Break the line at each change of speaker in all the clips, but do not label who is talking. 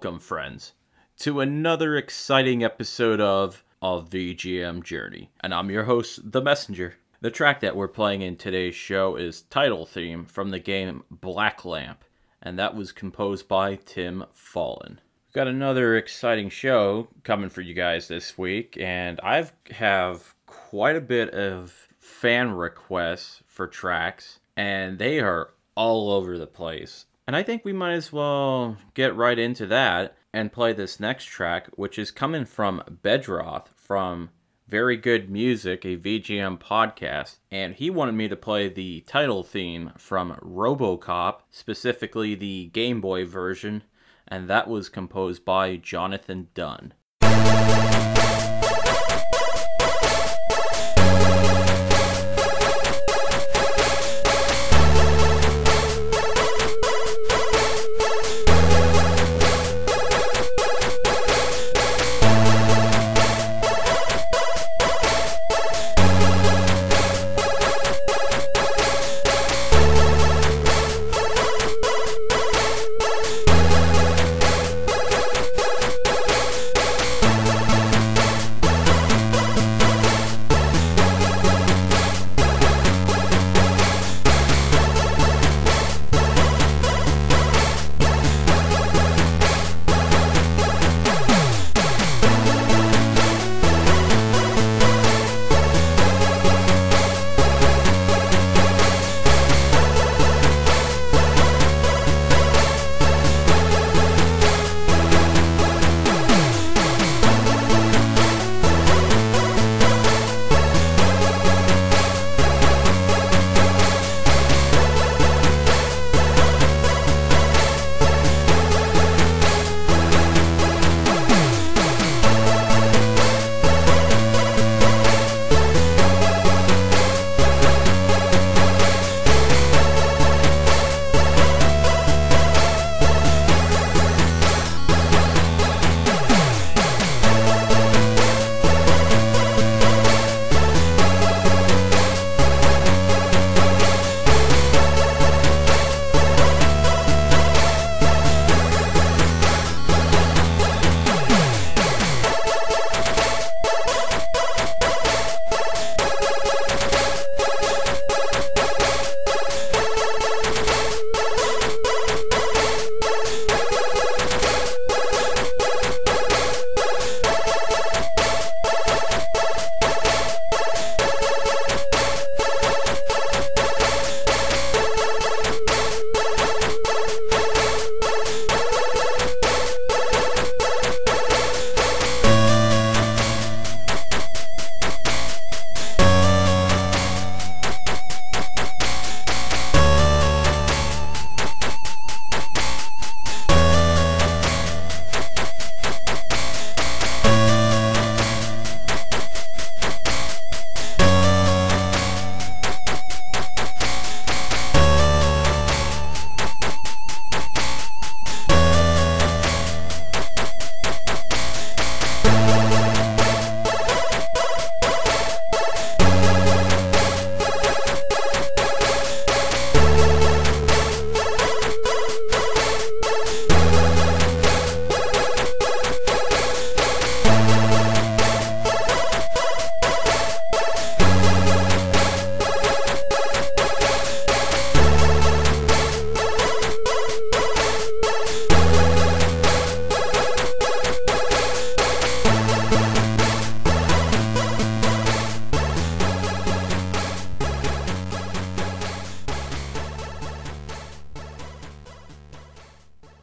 Welcome, friends, to another exciting episode of A VGM Journey. And I'm your host, The Messenger. The track that we're playing in today's show is Title Theme from the game Black Lamp, and that was composed by Tim Follin. We've got another exciting show coming for you guys this week, and I have quite a bit of fan requests for tracks, and they are all over the place. And I think we might as well get right into that and play this next track, which is coming from Bedroth from Very Good Music, a VGM podcast. And he wanted me to play the title theme from Robocop, specifically the Game Boy version, and that was composed by Jonathan Dunn.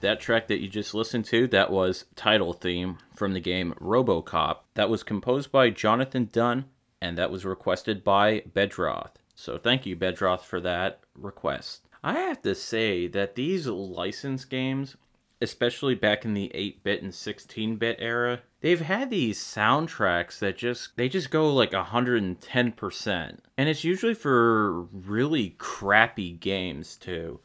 That track that you just listened to, that was Title Theme from the game Robocop. That was composed by Jonathan Dunn, and that was requested by Bedroth. So thank you, Bedroth, for that request. I have to say that these license games, especially back in the 8-bit and 16-bit era, they've had these soundtracks that just go like 110%. And it's usually for really crappy games, too.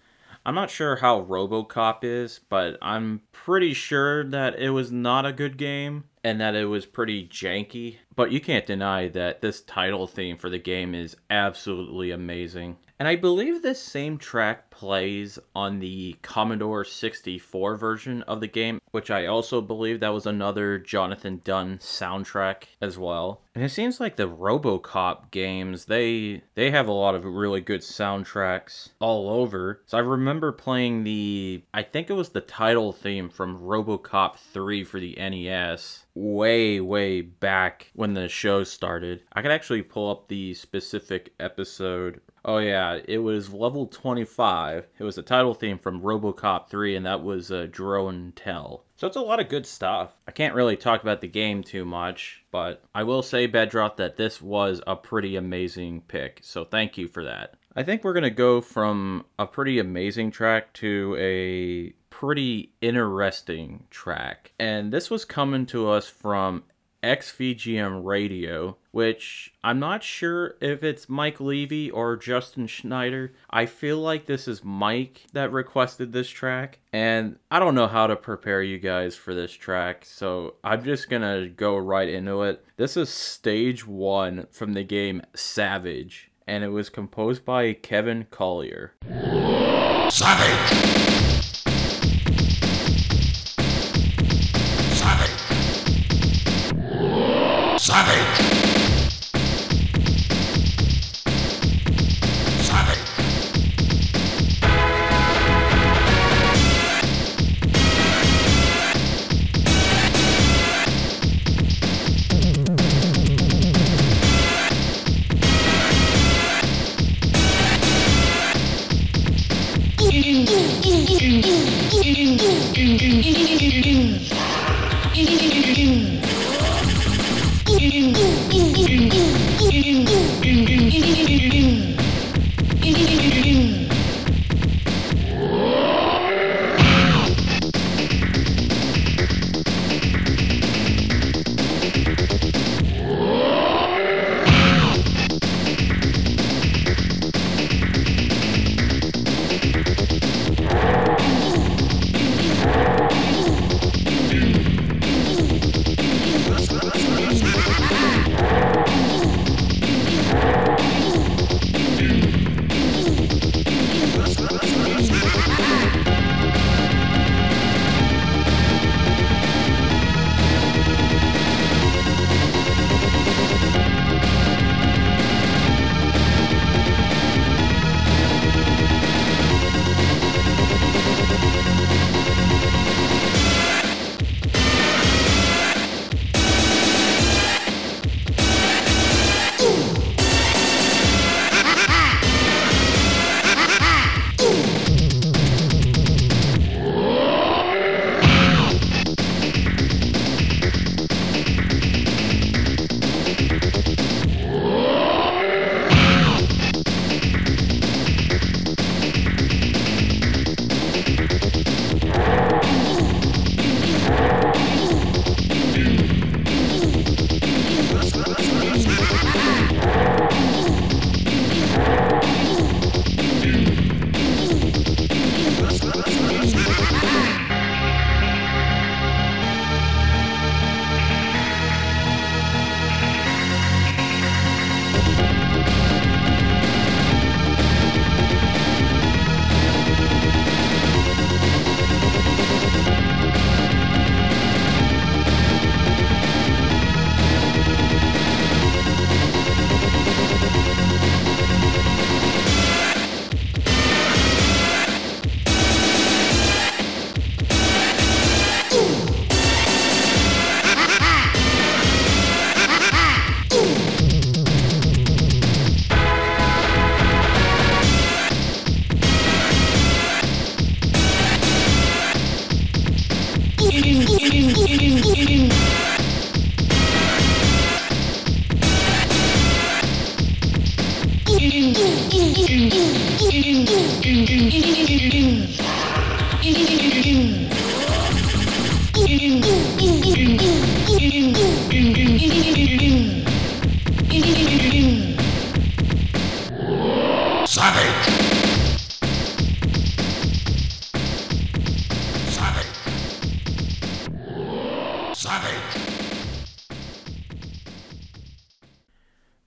I'm not sure how Robocop is, but I'm pretty sure that it was not a good game and that it was pretty janky. But you can't deny that this title theme for the game is absolutely amazing. And I believe this same track plays on the Commodore 64 version of the game, which I also believe that was another Jonathan Dunn soundtrack as well. And it seems like the Robocop games, they have a lot of really good soundtracks all over. So I remember playing I think it was the title theme from Robocop 3 for the NES way back when the show started. I could actually pull up the specific episode. Oh yeah, it was level 25. It was the title theme from Robocop 3, and that was Draw and Tell. So it's a lot of good stuff. I can't really talk about the game too much, but I will say, Bedroth, that this was a pretty amazing pick, so thank you for that. I think we're going to go from a pretty amazing track to a pretty interesting track. And this was coming to us from XVGM Radio, which I'm not sure if it's Mike Levy or Justin Schneider. I feel like this is Mike that requested this track, and I don't know how to prepare you guys for this track, so I'm just gonna go right into it. This is Stage 1 from the game Savage, and it was composed by Kevin Collier.
Savage! Savage!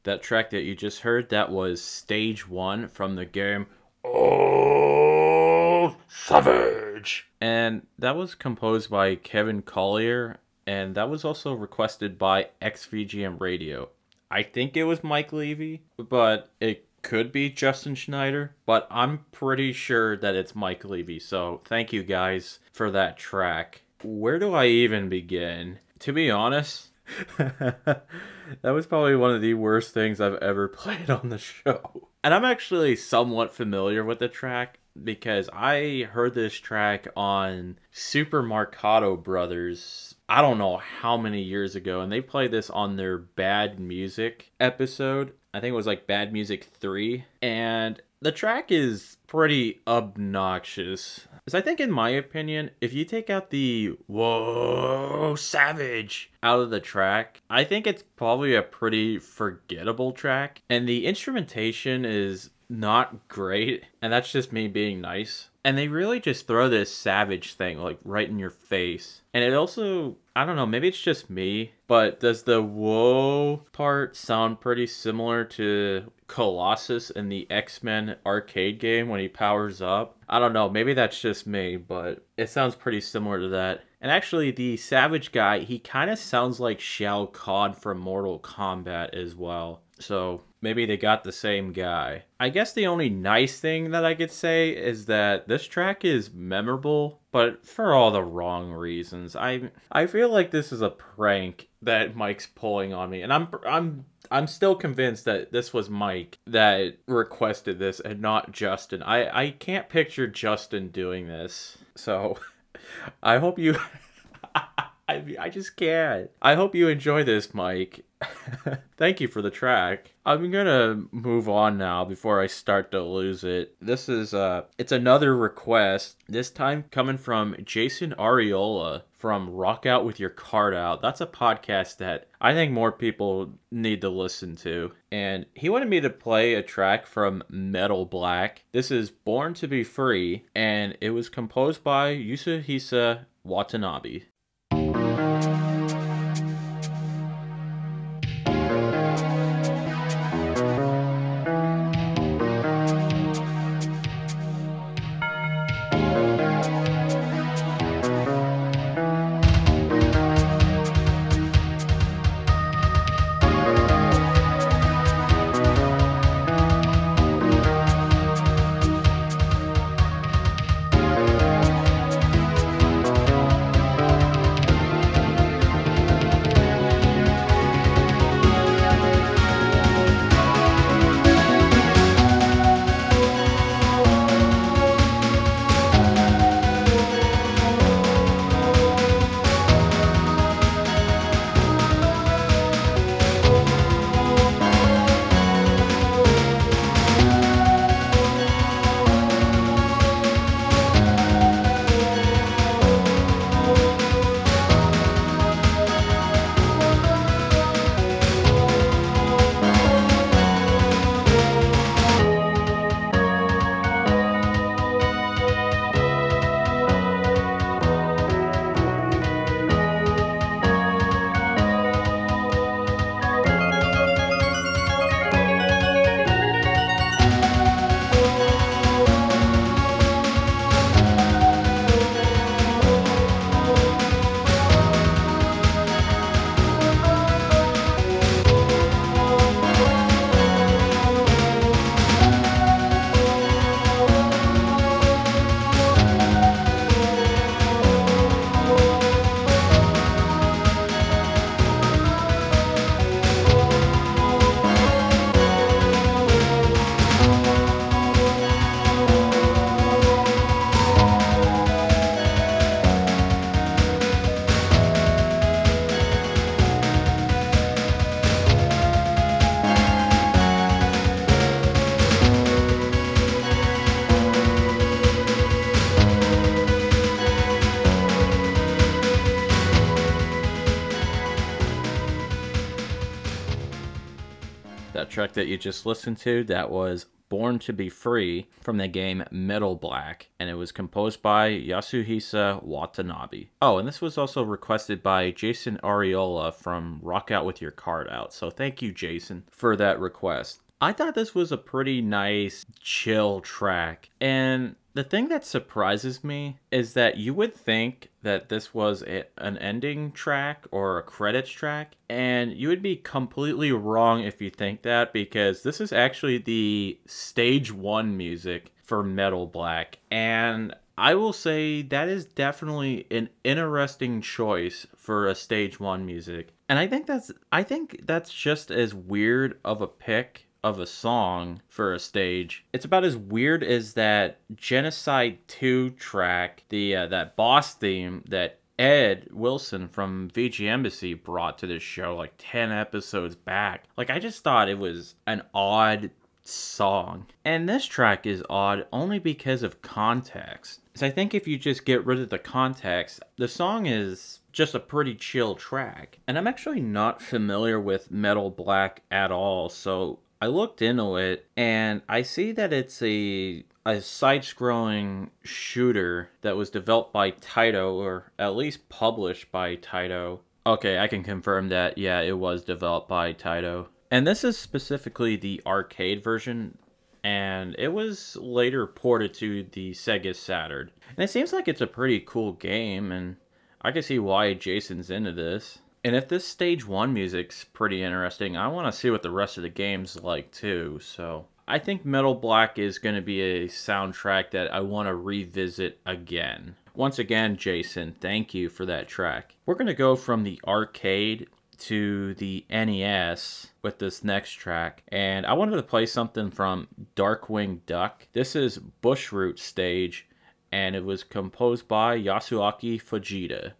That track that you just heard, that was Stage 1 from the game Oh Savage! And that was composed by Kevin Collier, and that was also requested by XVGM Radio. I think it was Mike Levy, but it could be Justin Schneider, but I'm pretty sure that it's Mike Levy, so thank you guys for that track. Where do I even begin? To be honest, that was probably one of the worst things I've ever played on the show. And I'm actually somewhat familiar with the track because I heard this track on Super Marcato Brothers, I don't know how many years ago, and they played this on their Bad Music episode. I think it was like Bad Music 3, and the track is pretty obnoxious. Because I think, in my opinion, if you take out the Whoa Savage out of the track, I think it's probably a pretty forgettable track. And the instrumentation is not great, and that's just me being nice. And they really just throw this savage thing like right in your face. And it also, I don't know, maybe it's just me, but does the whoa part sound pretty similar to Colossus in the X-Men arcade game when he powers up? I don't know, maybe that's just me, but it sounds pretty similar to that. And actually, the Savage guy, he kind of sounds like Shao Kahn from Mortal Kombat as well. So maybe they got the same guy. I guess the only nice thing that I could say is that this track is memorable, but for all the wrong reasons. I feel like this is a prank that Mike's pulling on me, and I'm still convinced that this was Mike that requested this and not Justin. I can't picture Justin doing this, so I hope you... I just can't. I hope you enjoy this, Mike. Thank you for the track. I'm gonna move on now before I start to lose it. This is, it's another request, this time coming from Jason Ariola from Rock Out With Your Card Out. That's a podcast that I think more people need to listen to. And he wanted me to play a track from Metal Black. This is Born to Be Free, and it was composed by Yasuhisa Watanabe. That track that you just listened to, that was Born to Be Free from the game Metal Black, and it was composed by Yasuhisa Watanabe. Oh, and this was also requested by Jason Ariola from Rock Out With Your Card Out, so thank you, Jason, for that request. I thought this was a pretty nice, chill track, and the thing that surprises me is that you would think that this was an ending track or a credits track, and you would be completely wrong if you think that, because this is actually the stage 1 music for Metal Black, and I will say that is definitely an interesting choice for a stage 1 music. And I think that's just as weird of a pick of a song for a stage. It's about as weird as that Genocide 2 track, that boss theme that Ed Wilson from VG Embassy brought to this show like 10 episodes back. Like, I just thought it was an odd song. And this track is odd only because of context. So I think if you just get rid of the context, the song is just a pretty chill track. And I'm actually not familiar with Metal Black at all, so I looked into it, and I see that it's a side-scrolling shooter that was developed by Taito, or at least published by Taito. Okay, I can confirm that, yeah, it was developed by Taito. And this is specifically the arcade version, and it was later ported to the Sega Saturn. And it seems like it's a pretty cool game, and I can see why Jason's into this. And if this stage 1 music's pretty interesting, I want to see what the rest of the game's like too. So I think Metal Black is going to be a soundtrack that I want to revisit again. Once again, Jason, thank you for that track. We're going to go from the arcade to the NES with this next track. And I wanted to play something from Darkwing Duck. This is Bushroot stage, and it was composed by Yasuaki Fujita.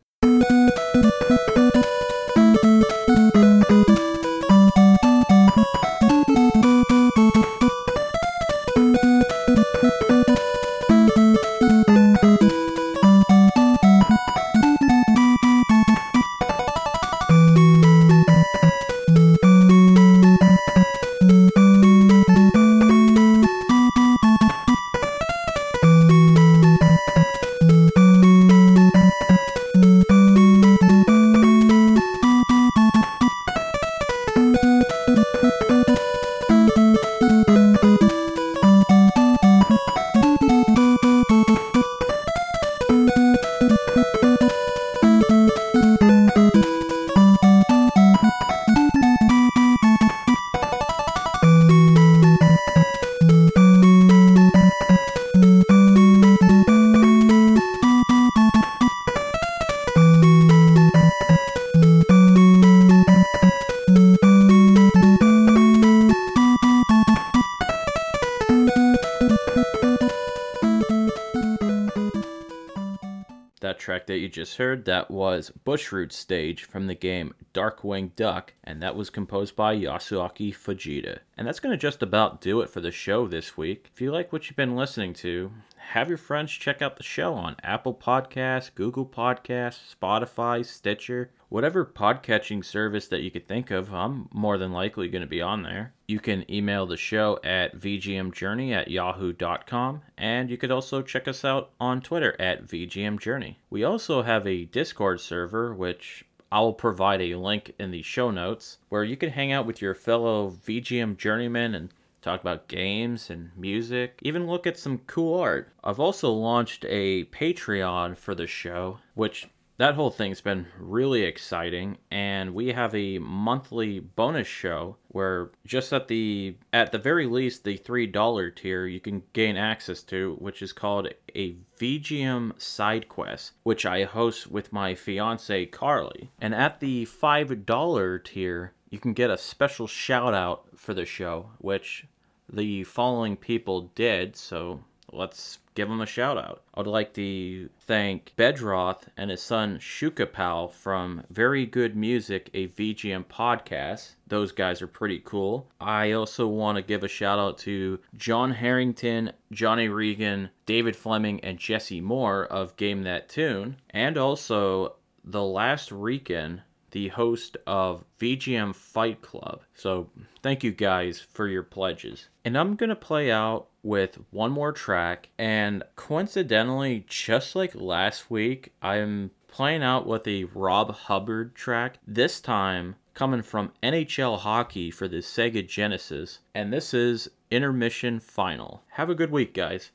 Track that you just heard, that was Bushroot stage from the game Darkwing Duck, and that was composed by Yasuaki Fujita. And that's going to just about do it for the show this week. If you like what you've been listening to, have your friends check out the show on Apple Podcasts, Google Podcasts, Spotify, Stitcher, whatever podcatching service that you could think of. I'm more than likely going to be on there. You can email the show at vgmjourney@yahoo.com, and you could also check us out on Twitter at vgmjourney. We also have a Discord server, which I will provide a link in the show notes, where you can hang out with your fellow VGM journeymen and talk about games and music, even look at some cool art. I've also launched a Patreon for the show, which that whole thing's been really exciting, and we have a monthly bonus show where just at the very least the $3 tier you can gain access to, which is called a VGM side quest, which I host with my fiance Carly. And at the $5 tier you can get a special shout out for the show, which the following people did, so let's give them a shout out. I'd like to thank Bedroth and his son Shukapal from Very Good Music, a VGM podcast. Those guys are pretty cool. I also want to give a shout out to John Harrington, Johnny Regan, David Fleming, and Jesse Moore of Game That Tune. And also The Last Rican, the host of VGM Fight Club. So thank you guys for your pledges. And I'm going to play out with one more track. And coincidentally, just like last week, I'm playing out with a Rob Hubbard track. This time coming from NHL Hockey for the Sega Genesis. And this is Intermission Final. Have a good week, guys.